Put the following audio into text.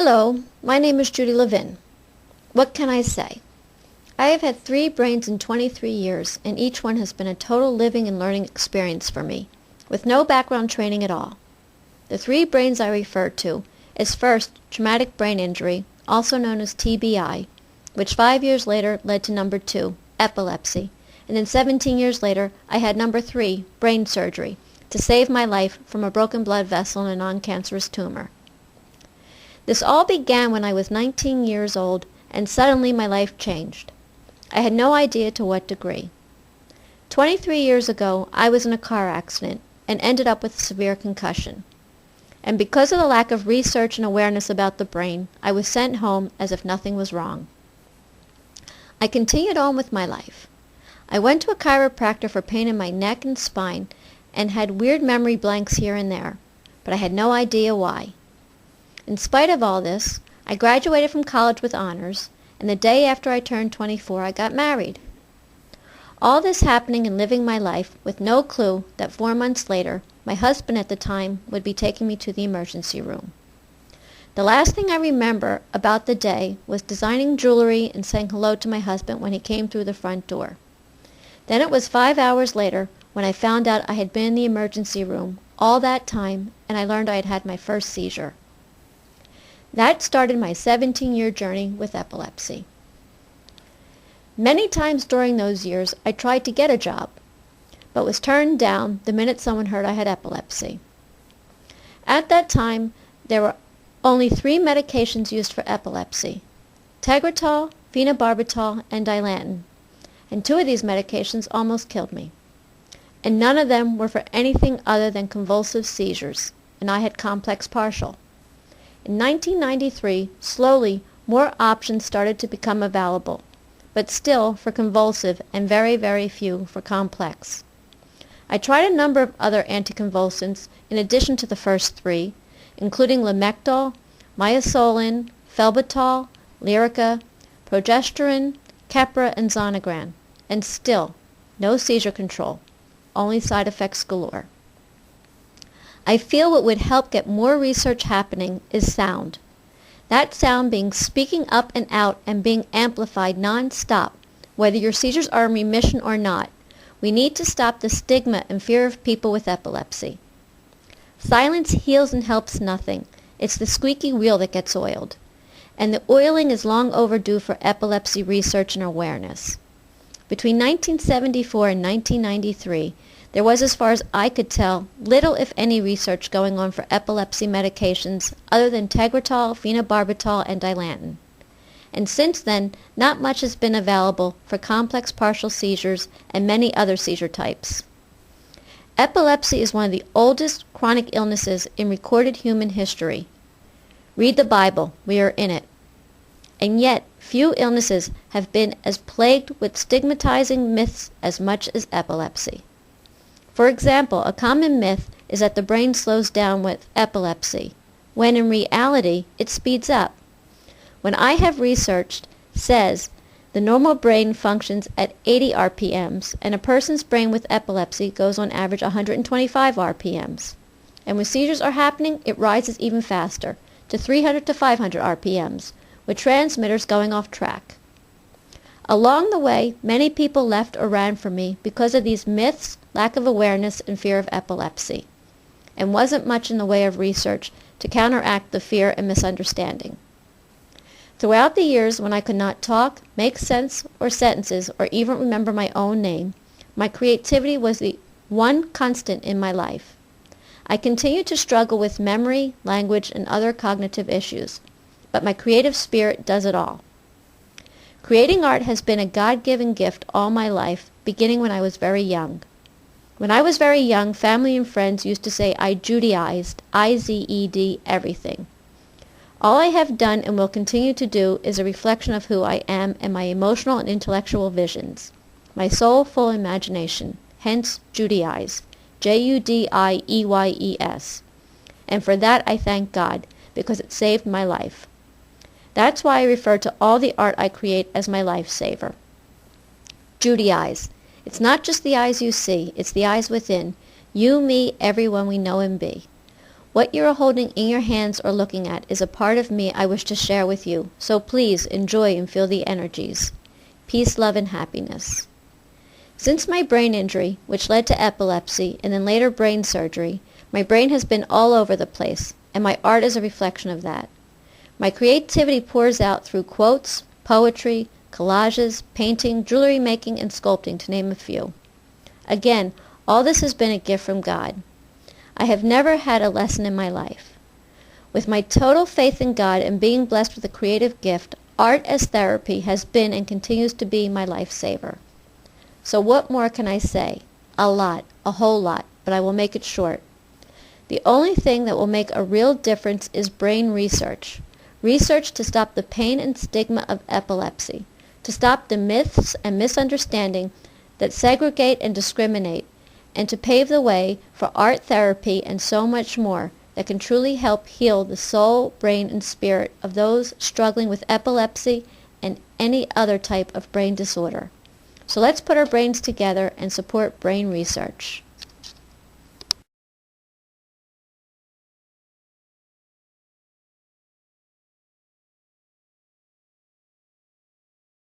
Hello, my name is Judy Levin. What can I say? I have had 3 brains in 23 years, and each one has been a total living and learning experience for me, with no background training at all. The 3 brains I refer to is first, traumatic brain injury, also known as TBI, which 5 years later led to number 2, epilepsy, and then 17 years later I had number 3, brain surgery, to save my life from a broken blood vessel and a non-cancerous tumor. This all began when I was 19 years old, and suddenly my life changed. I had no idea to what degree. 23 years ago, I was in a car accident and ended up with a severe concussion. And because of the lack of research and awareness about the brain, I was sent home as if nothing was wrong. I continued on with my life. I went to a chiropractor for pain in my neck and spine and had weird memory blanks here and there, but I had no idea why. In spite of all this, I graduated from college with honors, and the day after I turned 24, I got married. All this happening and living my life with no clue that 4 months later, my husband at the time would be taking me to the emergency room. The last thing I remember about the day was designing jewelry and saying hello to my husband when he came through the front door. Then it was 5 hours later when I found out I had been in the emergency room all that time, and I learned I had had my first seizure. That started my 17-year journey with epilepsy. Many times during those years, I tried to get a job, but was turned down the minute someone heard I had epilepsy. At that time, there were only 3 medications used for epilepsy: Tegretol, phenobarbital, and Dilantin, and 2 of these medications almost killed me. And none of them were for anything other than convulsive seizures, and I had complex partial. In 1993, slowly, more options started to become available, but still for convulsive and very, very few for complex. I tried a number of other anticonvulsants in addition to the first 3, including Lamictal, Mysoline, Felbutol, Lyrica, Progesterone, Keppra, and Zonegran, and still, no seizure control, only side effects galore. I feel what would help get more research happening is sound. That sound being speaking up and out and being amplified non-stop, whether your seizures are in remission or not. We need to stop the stigma and fear of people with epilepsy. Silence heals and helps nothing. It's the squeaky wheel that gets oiled. And the oiling is long overdue for epilepsy research and awareness. Between 1974 and 1993, there was, as far as I could tell, little if any research going on for epilepsy medications other than Tegretol, phenobarbital, and Dilantin. And since then, not much has been available for complex partial seizures and many other seizure types. Epilepsy is one of the oldest chronic illnesses in recorded human history. Read the Bible, we are in it. And yet, few illnesses have been as plagued with stigmatizing myths as much as epilepsy. For example, a common myth is that the brain slows down with epilepsy, when in reality it speeds up. When I have researched, says the normal brain functions at 80 RPMs, and a person's brain with epilepsy goes on average 125 RPMs. And when seizures are happening, it rises even faster, to 300 to 500 RPMs, with transmitters going off track. Along the way, many people left or ran from me because of these myths, lack of awareness, and fear of epilepsy, and wasn't much in the way of research to counteract the fear and misunderstanding. Throughout the years when I could not talk, make sense or sentences, or even remember my own name, my creativity was the one constant in my life. I continued to struggle with memory, language, and other cognitive issues, but my creative spirit does it all. Creating art has been a God-given gift all my life, beginning when I was very young. When I was very young, family and friends used to say I Judaized, I-Z-E-D, everything. All I have done and will continue to do is a reflection of who I am and my emotional and intellectual visions, my soulful imagination, hence Judaize, Judieyes. And for that I thank God, because it saved my life. That's why I refer to all the art I create as my lifesaver. Judaize. It's not just the eyes you see, it's the eyes within. You, me, everyone we know and be. What you are holding in your hands or looking at is a part of me I wish to share with you, so please enjoy and feel the energies. Peace, love, and happiness. Since my brain injury, which led to epilepsy and then later brain surgery, my brain has been all over the place, and my art is a reflection of that. My creativity pours out through quotes, poetry, collages, painting, jewelry making, and sculpting, to name a few. Again, all this has been a gift from God. I have never had a lesson in my life. With my total faith in God and being blessed with a creative gift, art as therapy has been and continues to be my lifesaver. So what more can I say? A lot, a whole lot, but I will make it short. The only thing that will make a real difference is brain research. Research to stop the pain and stigma of epilepsy, to stop the myths and misunderstanding that segregate and discriminate, and to pave the way for art therapy and so much more that can truly help heal the soul, brain, and spirit of those struggling with epilepsy and any other type of brain disorder. So let's put our brains together and support brain research.